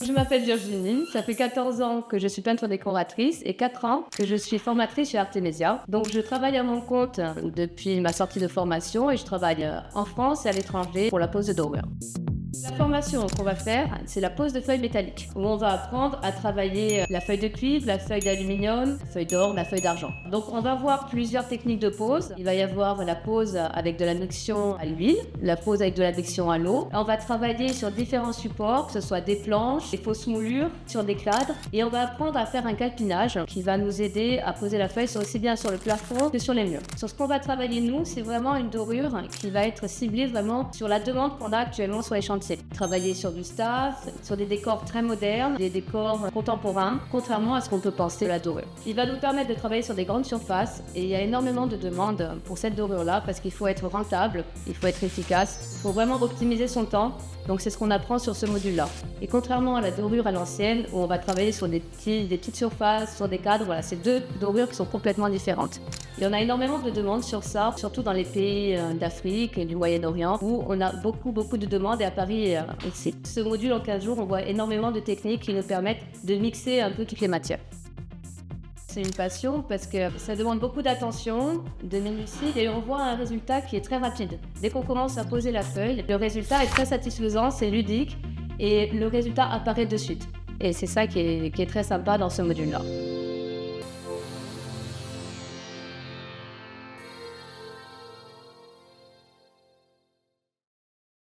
Je m'appelle Virginie, ça fait 14 ans que je suis peintre décoratrice et 4 ans que je suis formatrice chez Artemisia. Donc je travaille à mon compte depuis ma sortie de formation et je travaille en France et à l'étranger pour la pose de dorure. La formation qu'on va faire, c'est la pose de feuilles métalliques, où on va apprendre à travailler la feuille de cuivre, la feuille d'aluminium, la feuille d'or, la feuille d'argent. Donc on va voir plusieurs techniques de pose. Il va y avoir la pose avec de la miction à l'huile, la pose avec de la miction à l'eau. On va travailler sur différents supports, que ce soit des planches, des fausses moulures, sur des cadres, et on va apprendre à faire un calpinage qui va nous aider à poser la feuille aussi bien sur le plafond que sur les murs. Sur ce qu'on va travailler nous, c'est vraiment une dorure qui va être ciblée vraiment sur la demande qu'on a actuellement sur les chantiers. Travailler sur du staff, sur des décors très modernes, des décors contemporains, contrairement à ce qu'on peut penser de la dorure. Il va nous permettre de travailler sur des grandes surfaces et il y a énormément de demandes pour cette dorure-là parce qu'il faut être rentable, il faut être efficace, il faut vraiment optimiser son temps. Donc c'est ce qu'on apprend sur ce module-là. Et contrairement à la dorure à l'ancienne, où on va travailler sur des petites surfaces, sur des cadres, voilà, c'est deux dorures qui sont complètement différentes. Il y en a énormément de demandes sur ça, surtout dans les pays d'Afrique et du Moyen-Orient, où on a beaucoup de demandes, et à Paris aussi. Ce module, en 15 jours, on voit énormément de techniques qui nous permettent de mixer un peu toutes les matières. C'est une passion parce que ça demande beaucoup d'attention, de minutie et on voit un résultat qui est très rapide. Dès qu'on commence à poser la feuille, le résultat est très satisfaisant, c'est ludique et le résultat apparaît de suite. Et c'est ça qui est très sympa dans ce module-là.